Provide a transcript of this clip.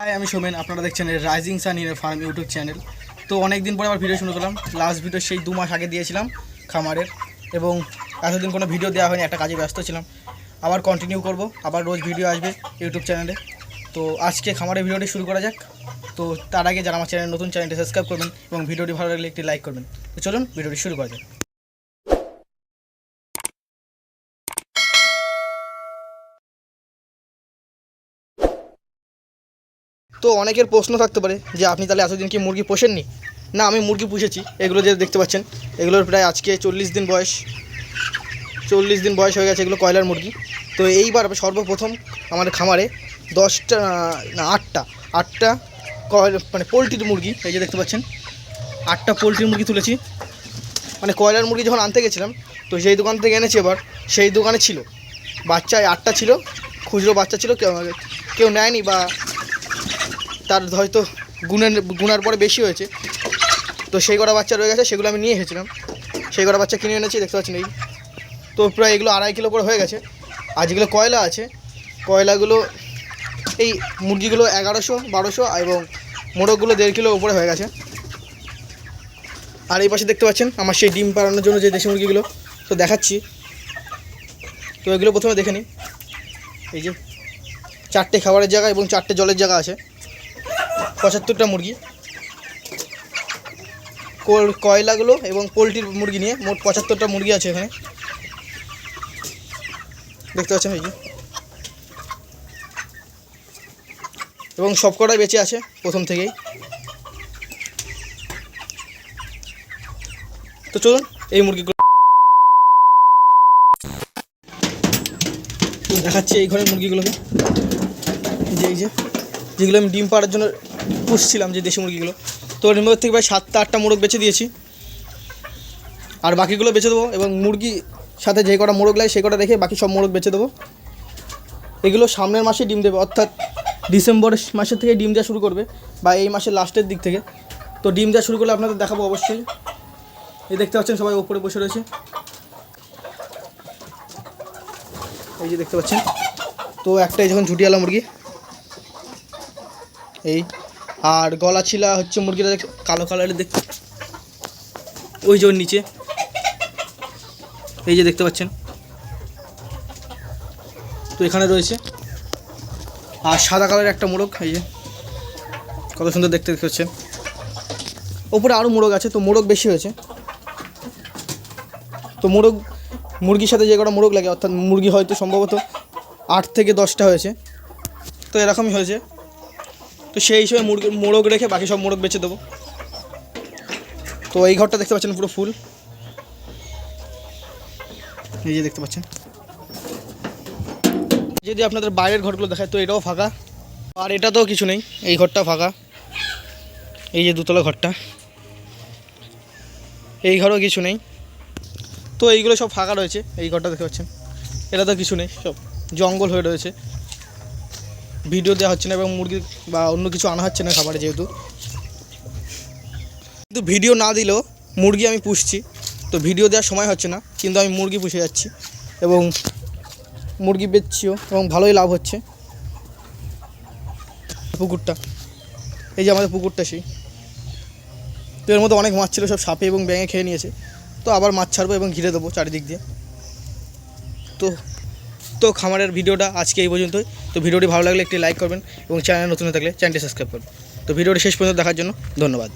High, আমি সোমেন। আপনারা দেখছেন রাইজিং সান হিরের ফার্ম ইউটিউব চ্যানেল। তো অনেক দিন পরে আবার ভিডিও শুরু করলাম। লাস্ট ভিডিও সেই 2 মাস আগে দিয়েছিলাম খামারের, এবং এতদিন কোনো ভিডিও দেওয়া হয়নি, একটা কাজে ব্যস্ত ছিলাম। আবার কন্টিনিউ করব, আবার রোজ ভিডিও আসবে ইউটিউব চ্যানেলে। তো আজকে খামারের ভিডিওটি শুরু করা যাক। তো তার আগে যারা আমার চ্যানেল নতুন, চ্যানেলটি সাবস্ক্রাইব করবেন এবং ভিডিওটি ভালো লাগলে একটি লাইক করবেন। তো চলুন ভিডিওটি শুরু করা যাক। তো অনেকের প্রশ্ন থাকতে পারে যে আপনি তাহলে এতদিন কি মুরগি পোষেননি? না, আমি মুরগি পুষেছি। এগুলো যে দেখতে পাচ্ছেন, এগুলোর প্রায় আজকে 40 দিন বয়স হয়ে গেছে। এগুলো কয়লার মুরগি। তো এইবার সর্বপ্রথম আমার খামারে 10টা না 8টা মানে পোলট্রির মুরগি, এই যে দেখতে পাচ্ছেন 8টা পোলট্রির মুরগি তুলেছি। মানে কয়লার মুরগি যখন আনতে গেছিলাম, তো সেই দোকান থেকে এনেছি। এবার সেই দোকানে ছিল বাচ্চা, 8টা ছিল, খুচরো বাচ্চা ছিল, কেউ নেয়নি, বা তার হয়তো গুনার পরে বেশি হয়েছে। তো সেই কটা বাচ্চা রয়ে গেছে, সেগুলো আমি নিয়ে এসেছিলাম। সেই কটা বাচ্চা কিনে এনেছি, দেখতে পাচ্ছেন এই। তো প্রায় এগুলো 2.5 কিলো করে হয়ে গেছে। আর যেগুলো কয়লা আছে, কয়লাগুলো এই মুরগিগুলো 1100-1200, এবং মোরগগুলো 1.5 কিলো উপরে হয়ে গেছে। আর এই পাশে দেখতে পাচ্ছেন আমার সেই ডিম পাড়ানোর জন্য যে দেশি মুরগিগুলো, তো দেখাচ্ছি। তো এগুলো প্রথমে দেখে নিই। এই যে 4টে খাবারের জায়গা এবং 4টে জলের জায়গা আছে। 75টা মুরগি, কয়লাগুলো এবং পোলট্রির মুরগি নিয়ে মোট 75টা মুরগি আছে এখানে, দেখতে পাচ্ছেন এই যে। এবং সব কটাই বেঁচে আছে প্রথম থেকেই। তো চলুন এই মুরগিগুলো দেখাচ্ছি। এই ঘরের মুরগিগুলোকে, এই যে যেগুলো আমি ডিম পাড়ার জন্য পুষছিলাম, যে দেশি মুরগিগুলো, তো এর মধ্যে থেকে প্রায় 7টা-8টা মোরগ বেচে দিয়েছি। আর বাকিগুলো বেচে দেবো, এবং মুরগি সাথে যে কটা মোরগ লাগে সেই কটা রেখে বাকি সব মোরগ বেচে দেবো। এগুলো সামনের মাসে ডিম দেবে, অর্থাৎ ডিসেম্বর মাসের থেকে ডিম দেওয়া শুরু করবে, বা এই মাসের লাস্টের দিক থেকে। তো ডিম দেওয়া শুরু করলে আপনাদের দেখাবো অবশ্যই। এই দেখতে পাচ্ছেন সবাই ওপরে বসে রয়েছে, এই যে দেখতে পাচ্ছেন। তো একটাই যখন ঝুটিয়ালা মুরগি এই, আর গলা ছিলা হচ্ছে মুরগিটা কালো কালারের দেখতে, ওই যে ওর নিচে এই যে দেখতে পাচ্ছেন। তো এখানে রয়েছে আর সাদা কালারের একটা মোরগ, এই যে কত সুন্দর দেখতে পাচ্ছেন। ওপরে আরও মোরগ আছে, তো মোরগ বেশি হয়েছে। তো মুরগির সাথে যে কটা মোরগ লাগে, অর্থাৎ মুরগি হয়তো সম্ভবত 8 থেকে 10টা হয়েছে। তো এরকমই হয়েছে। তো সেই হিসেবে মোরগ রেখে বাকি সব মোরগ বেচে দেবো। তো এই ঘরটা দেখতে পাচ্ছেন পুরো ফুল, এই যে দেখতে পাচ্ছেন। যদি আপনাদের বাইরের ঘরগুলো দেখায়, তো এটাও ফাঁকা, আর এটাতেও কিছু নেই। এই ঘরটা ফাঁকা, এই যে দুতলা ঘরটা, এই ঘরেও কিছু নেই। তো এইগুলো সব ফাঁকা রয়েছে। এই ঘরটা দেখতে পাচ্ছেন, এটাতেও কিছু নেই, সব জঙ্গল হয়ে রয়েছে। ভিডিও দেওয়া হচ্ছে না এবং মুরগি বা অন্য কিছু আনা হচ্ছে না খাবারে, যেহেতু। কিন্তু ভিডিও না দিলেও মুরগি আমি পুষছি। তো ভিডিও দেওয়ার সময় হচ্ছে না, কিন্তু আমি মুরগি পুষে যাচ্ছি এবং মুরগি বেচছিও, এবং ভালোই লাভ হচ্ছে। পুকুরটা, এই যে আমাদের পুকুরটা সেই। তো এর মধ্যে অনেক মাছ ছিল, সব সাপে এবং ব্যাঙে খেয়ে নিয়েছে। তো আবার মাছ ছাড়বো এবং ঘিরে দেবো চারিদিক দিয়ে। তো খামারের ভিডিওটা আজকে এই পর্যন্তই। তো ভিডিওটি ভালো লাগলে একটি লাইক করবেন, এবং চ্যানেল নতুন থাকলে চ্যানেলটি সাবস্ক্রাইব করবেন। তো ভিডিওটি শেষ পর্যন্ত দেখার জন্য ধন্যবাদ।